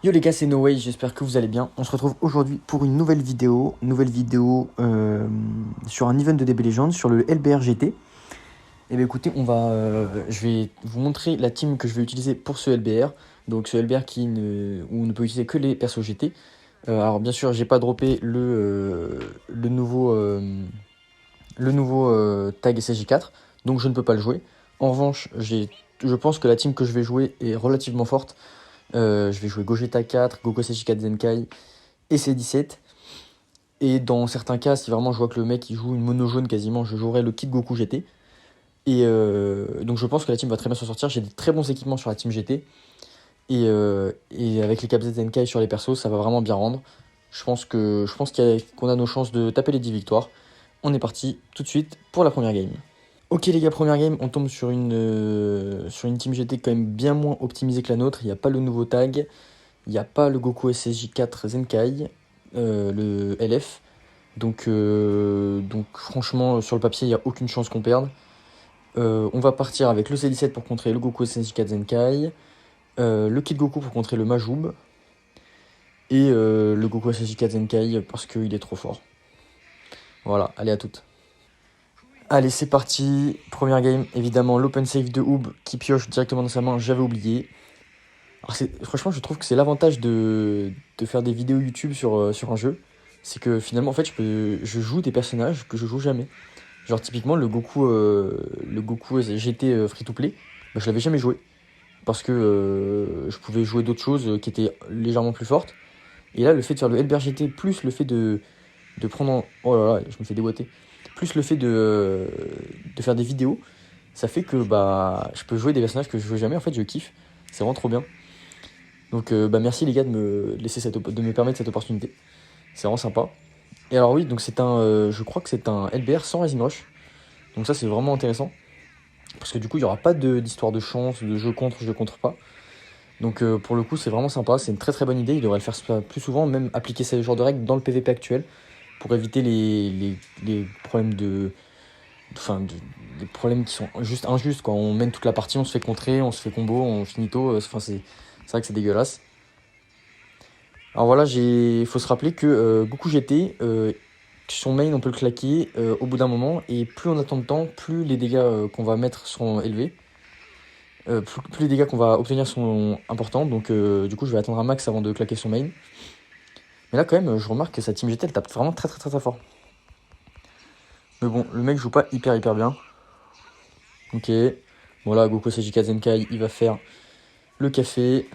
Yo les gars, c'est No Way, j'espère que vous allez bien. On se retrouve aujourd'hui pour une nouvelle vidéo, sur un event de DB Legends, sur le LBR GT. Et bien écoutez, je vais vous montrer la team que je vais utiliser pour ce LBR. Donc ce LBR où on ne peut utiliser que les persos GT. Alors bien sûr, j'ai pas droppé le nouveau tag SSJ4, donc je ne peux pas le jouer. En revanche, je pense que la team que je vais jouer est relativement forte. Je vais jouer Gogeta 4, Goku SSJ4 Zenkai et C17. Et dans certains cas, si vraiment je vois que le mec il joue une mono jaune quasiment, je jouerai le kit Goku GT. Et donc je pense que la team va très bien s'en sortir. J'ai des très bons équipements sur la team GT. Et avec les KZ Zenkai sur les persos, ça va vraiment bien rendre. Je pense qu'on a nos chances de taper les 10 victoires. On est parti tout de suite pour la première game. Ok les gars, première game, on tombe sur une team GT quand même bien moins optimisée que la nôtre. Il n'y a pas le nouveau tag, il n'y a pas le Goku SSJ4 Zenkai, le LF. Donc franchement, sur le papier, il n'y a aucune chance qu'on perde. On va partir avec le C17 pour contrer le Goku SSJ4 Zenkai, le Kid Goku pour contrer le Majoub, et le Goku SSJ4 Zenkai parce qu'il est trop fort. Voilà, allez à toutes. Allez, c'est parti. Première game, évidemment, l'open save de Oob qui pioche directement dans sa main, j'avais oublié. Alors franchement, je trouve que c'est l'avantage de faire des vidéos YouTube sur un jeu. C'est que finalement, en fait, je joue des personnages que je joue jamais. Genre, typiquement, le Goku GT free-to-play, bah, je l'avais jamais joué. Parce que je pouvais jouer d'autres choses qui étaient légèrement plus fortes. Et là, le fait de faire le LBR GT, plus le fait de prendre en... Oh là là, je me fais déboîter. Plus le fait de faire des vidéos, ça fait que bah, je peux jouer des personnages que je joue jamais. En fait, je kiffe. C'est vraiment trop bien. Donc bah, merci les gars de me permettre cette opportunité. C'est vraiment sympa. Et alors oui, donc je crois que c'est un LBR sans Rising Rush. Donc ça c'est vraiment intéressant. Parce que du coup il n'y aura pas d'histoire de chance, de jeu contre pas. Donc pour le coup c'est vraiment sympa, c'est une très très bonne idée. Il devrait le faire plus souvent, même appliquer ce genre de règles dans le PVP actuel. Pour éviter les problèmes des problèmes qui sont juste injustes. Quand on mène toute la partie, on se fait contrer, on se fait combo, on finito. C'est vrai que c'est dégueulasse. Alors voilà, faut se rappeler que Goku GT, son main on peut le claquer au bout d'un moment, et plus on attend de temps, plus les dégâts qu'on va mettre seront élevés, plus les dégâts qu'on va obtenir sont importants, donc du coup je vais attendre un max avant de claquer son main. Mais là quand même, je remarque que sa team GT elle tape vraiment très très très très fort. Mais bon, le mec joue pas hyper bien. Ok, voilà, Goku Sejika Zenkai, il va faire le café.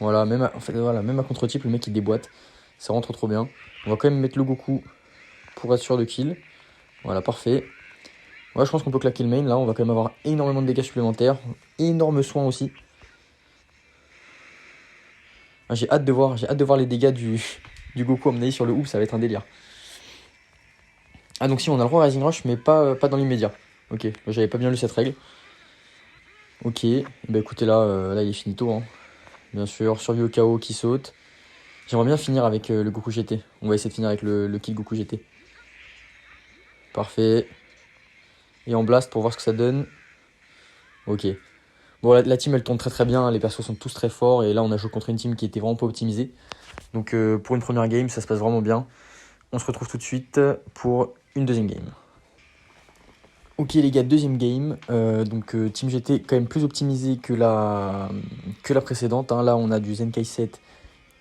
Voilà, même à contre-type, le mec il déboîte. Ça rentre trop bien. On va quand même mettre le Goku pour être sûr de kill. Voilà, parfait. Ouais, je pense qu'on peut claquer le main. Là, on va quand même avoir énormément de dégâts supplémentaires. Énorme soin aussi. Ah, j'ai hâte de voir les dégâts du Goku amené sur le hoop. Ça va être un délire. Ah, donc si, on a le droit à Rising Rush, mais pas dans l'immédiat. Ok, j'avais pas bien lu cette règle. Ok, bah écoutez, là il est finito. Hein. Bien sûr, survie au chaos qui saute. J'aimerais bien finir avec le Goku GT. On va essayer de finir avec le kill Goku GT. Parfait. Et en blast pour voir ce que ça donne. Ok. Bon, la team elle tourne très très bien. Les persos sont tous très forts. Et là, on a joué contre une team qui était vraiment pas optimisée. Donc, pour une première game, ça se passe vraiment bien. On se retrouve tout de suite pour une deuxième game. Ok, les gars, deuxième game. Team GT quand même plus optimisé que la précédente. Hein. Là, on a du Zenkai 7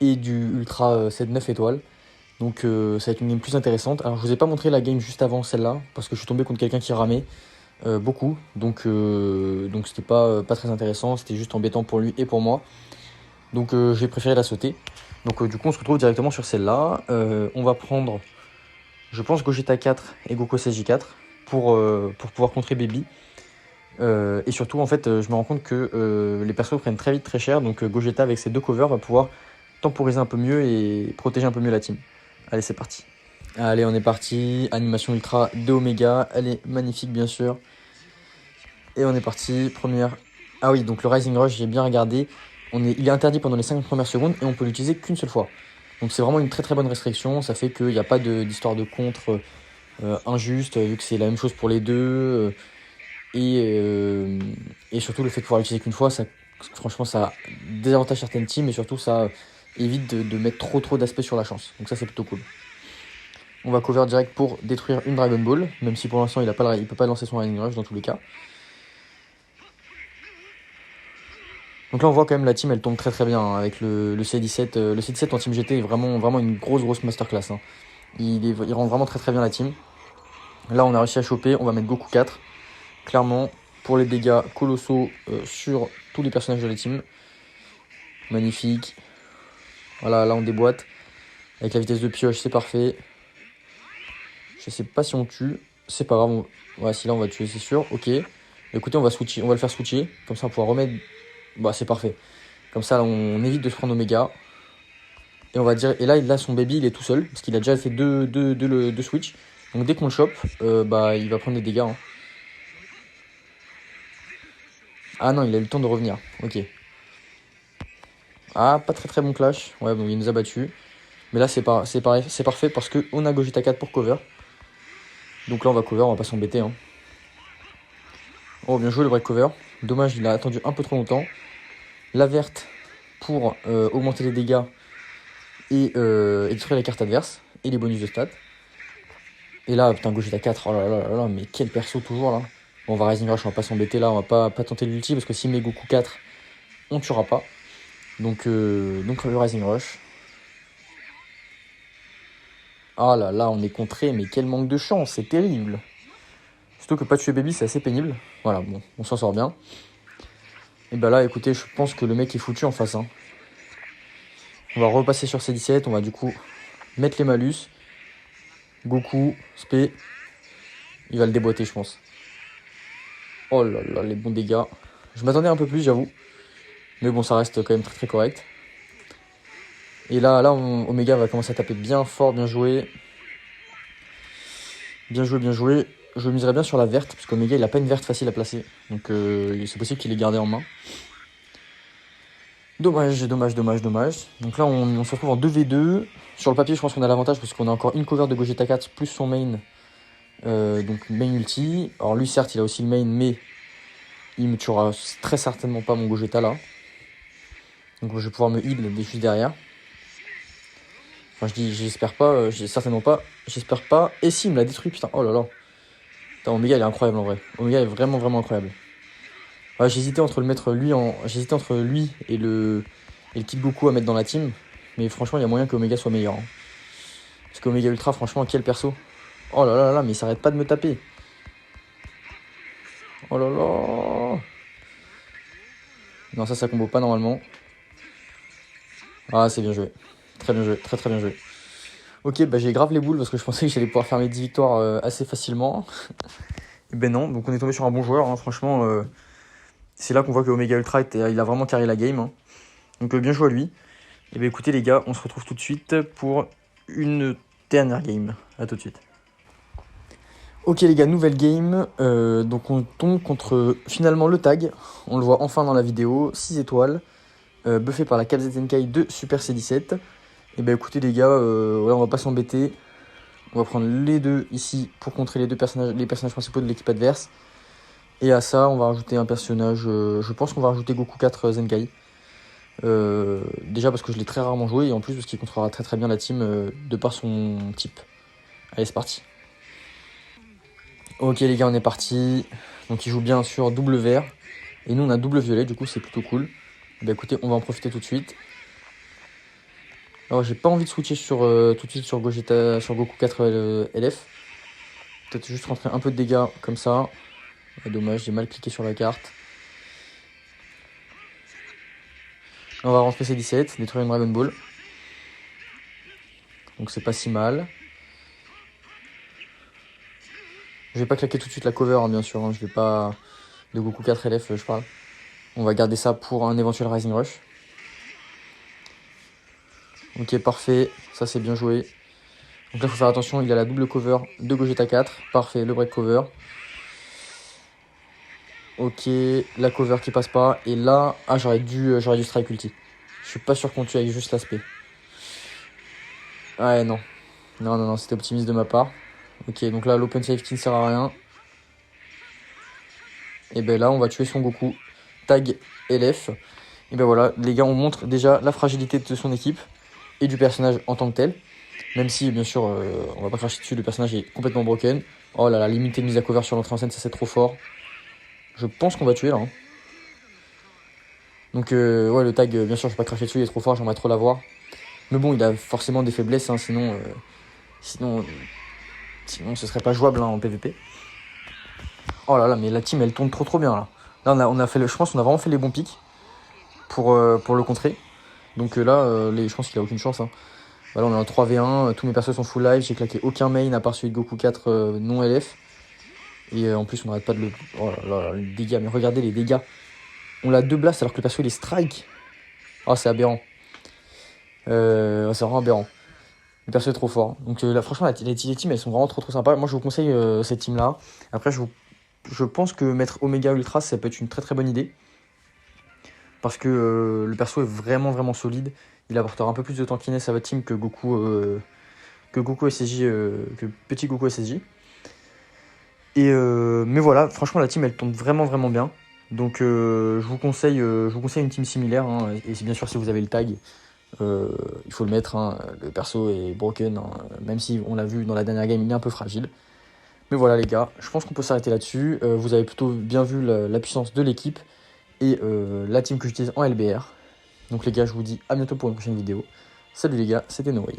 et du Ultra 7 9 étoiles. Donc ça va être une game plus intéressante. Alors je vous ai pas montré la game juste avant celle-là, parce que je suis tombé contre quelqu'un qui ramait beaucoup. Donc c'était pas très intéressant, c'était juste embêtant pour lui et pour moi. Donc j'ai préféré la sauter. Donc du coup on se retrouve directement sur celle-là. On va prendre, je pense, Gogeta 4 et Goku SSJ4 pour pouvoir contrer Baby. Et surtout en fait je me rends compte que les persos prennent très vite très cher. Donc Gogeta avec ses deux covers va pouvoir temporiser un peu mieux et protéger un peu mieux la team. Allez, c'est parti. Allez, on est parti. Animation ultra de Omega. Elle est magnifique, bien sûr. Et on est parti. Première. Ah oui, donc le Rising Rush, j'ai bien regardé. Il est interdit pendant les 5 premières secondes et on peut l'utiliser qu'une seule fois. Donc c'est vraiment une très très bonne restriction. Ça fait qu'il n'y a pas d'histoire de contre injuste, vu que c'est la même chose pour les deux. Et surtout, le fait de pouvoir l'utiliser qu'une fois, ça Parce que franchement, ça désavantage certaines teams et surtout, ça évite de mettre trop d'aspect sur la chance. Donc ça, c'est plutôt cool. On va cover direct pour détruire une Dragon Ball, même si pour l'instant, il peut pas lancer son Rising Rush dans tous les cas. Donc là, on voit quand même la team, elle tombe très bien hein, avec le C17. Le C17 en team GT est vraiment une grosse masterclass. Hein. Il rend vraiment très bien la team. Là, on a réussi à choper. On va mettre Goku 4. Clairement, pour les dégâts colossaux sur tous les personnages de la team. Magnifique. Voilà, là, on déboîte. Avec la vitesse de pioche, c'est parfait. Je sais pas si on tue. C'est pas grave. Ouais, si là, on va tuer, c'est sûr. Ok. Écoutez, on va le faire switcher. Comme ça, on pourra remettre. Bah, c'est parfait. Comme ça, on évite de se prendre Omega. Et on va dire. Et là, son baby, il est tout seul. Parce qu'il a déjà fait deux switch. Donc dès qu'on le chope, bah, il va prendre des dégâts. Hein. Ah non, il a eu le temps de revenir. Ok. Ah, pas très bon clash. Ouais, bon, il nous a battu. Mais là, c'est parfait parce qu'on a Gogeta 4 pour cover. Donc là, on va cover, on va pas s'embêter. Hein. Oh, bien joué le break cover. Dommage, il a attendu un peu trop longtemps. La verte pour augmenter les dégâts et détruire les cartes adverses et les bonus de stats. Et là, putain, Gogeta 4, oh là, mais quel perso toujours là. Bon, on va Rising Rush, on va pas s'embêter là, on va pas tenter l'ulti parce que s'il met Goku 4, on tuera pas. Donc le Rising Rush. Ah là, on est contré, mais quel manque de chance, c'est terrible. Surtout que pas tuer Baby, c'est assez pénible. Voilà, bon, on s'en sort bien. Et bah là, écoutez, je pense que le mec est foutu en face. Hein. On va repasser sur C17, on va du coup mettre les malus. Goku, Spé. Il va le déboîter, je pense. Oh là, les bons dégâts. Je m'attendais un peu plus, j'avoue. Mais bon, ça reste quand même très correct. Et là, Omega va commencer à taper bien fort, bien joué. Bien joué. Je miserais bien sur la verte, parce qu'Omega, il a pas une verte facile à placer. Donc c'est possible qu'il l'ait gardé en main. Dommage. Donc là, on se retrouve en 2v2. Sur le papier, je pense qu'on a l'avantage, parce qu'on a encore une cover de Gogeta 4, plus son main. Donc main ulti. Alors lui, certes, il a aussi le main, mais il me tuera très certainement pas mon Gogeta là. Donc je vais pouvoir me heal juste derrière. Enfin, je dis, j'espère pas, certainement pas. J'espère pas. Et si, il me l'a détruit, putain. Oh là là. Putain, Omega, il est incroyable en vrai. Omega est vraiment incroyable. Ouais, j'hésitais entre lui et le Kid Goku à mettre dans la team. Mais franchement, il y a moyen qu'Omega soit meilleur. Hein. Parce qu'Omega Ultra, franchement, quel perso. Oh là, mais il s'arrête pas de me taper. Oh là là. Non, ça combo pas normalement. Ah, c'est bien joué. Très bien joué, très bien joué. Ok, bah j'ai grave les boules parce que je pensais que j'allais pouvoir faire mes 10 victoires assez facilement. Et ben non, donc on est tombé sur un bon joueur, hein. Franchement, c'est là qu'on voit que Omega Ultra, il a vraiment carré la game. Hein. Donc bien joué à lui. Et ben écoutez les gars, on se retrouve tout de suite pour une dernière game. A tout de suite. Ok les gars, nouvelle game. Donc on tombe contre finalement le tag. On le voit enfin dans la vidéo, 6 étoiles. Buffé par la KZNK de Super C17. Et ben écoutez les gars, on va pas s'embêter. On va prendre les deux ici pour contrer les personnages principaux de l'équipe adverse. Et à ça, on va rajouter un personnage. Je pense qu'on va rajouter Goku 4 Zenkai. Déjà parce que je l'ai très rarement joué et en plus parce qu'il contrôlera très bien la team de par son type. Allez, c'est parti. Ok les gars, on est parti. Donc il joue bien sur double vert. Et nous on a double violet, du coup c'est plutôt cool. Et ben écoutez, on va en profiter tout de suite. Alors j'ai pas envie de switcher tout de suite sur Gogeta, sur Goku 4 LF. Peut-être juste rentrer un peu de dégâts comme ça. Dommage, j'ai mal cliqué sur la carte. On va rentrer C17, détruire une Dragon Ball. Donc c'est pas si mal. Je vais pas claquer tout de suite la cover, hein, bien sûr. Hein, je vais pas... De Goku 4 LF, je parle. On va garder ça pour un éventuel Rising Rush. Ok, parfait. Ça, c'est bien joué. Donc là, il faut faire attention. Il a la double cover de Gogeta 4. Parfait, le break cover. Ok, la cover qui passe pas. Et là, j'aurais dû strike ulti. Je suis pas sûr qu'on tue avec juste l'aspect. Ouais, non. Non, c'était optimiste de ma part. Ok, donc là, l'open safety ne sert à rien. Et ben là, on va tuer son Goku. tag LF. Et ben voilà, les gars, on montre déjà la fragilité de son équipe et du personnage en tant que tel. Même si, bien sûr, on va pas cracher dessus, le personnage est complètement broken. Oh là là, limité de mise à cover sur l'entrée en scène, ça c'est trop fort. Je pense qu'on va tuer là. Hein. Donc, ouais, le tag, bien sûr, je vais pas cracher dessus, il est trop fort, j'aimerais trop l'avoir. Mais bon, il a forcément des faiblesses, hein, sinon, ce serait pas jouable hein, en PvP. Oh là là, mais la team elle tourne trop bien là. Là, on a fait je pense qu'on a vraiment fait les bons pics pour le contrer. Donc là, je pense qu'il a aucune chance. Hein. Voilà, on est en 3v1, tous mes persos sont full live, j'ai claqué aucun main à part celui de Goku 4 non LF. Et en plus, on n'arrête pas de le. Oh là là, les dégâts, mais regardez les dégâts. On l'a 2 blasts alors que le perso il est strike. Oh, c'est aberrant. C'est vraiment aberrant. Le perso est trop fort. Donc là, franchement, les teams elles sont vraiment trop sympas. Moi, je vous conseille cette team là. Après, je pense que mettre Omega Ultra, ça peut être une très bonne idée. Parce que le perso est vraiment solide. Il apportera un peu plus de tankiness à votre team que Goku SSJ, que petit Goku SSJ. Mais voilà, franchement, la team elle tombe vraiment bien. Donc je vous conseille une team similaire. Hein. Et bien sûr, si vous avez le tag, il faut le mettre. Hein. Le perso est broken, hein. Même si on l'a vu dans la dernière game, il est un peu fragile. Mais voilà les gars, je pense qu'on peut s'arrêter là-dessus. Vous avez plutôt bien vu la puissance de l'équipe et la team que j'utilise en LBR. Donc les gars, je vous dis à bientôt pour une prochaine vidéo. Salut les gars, c'était Noé.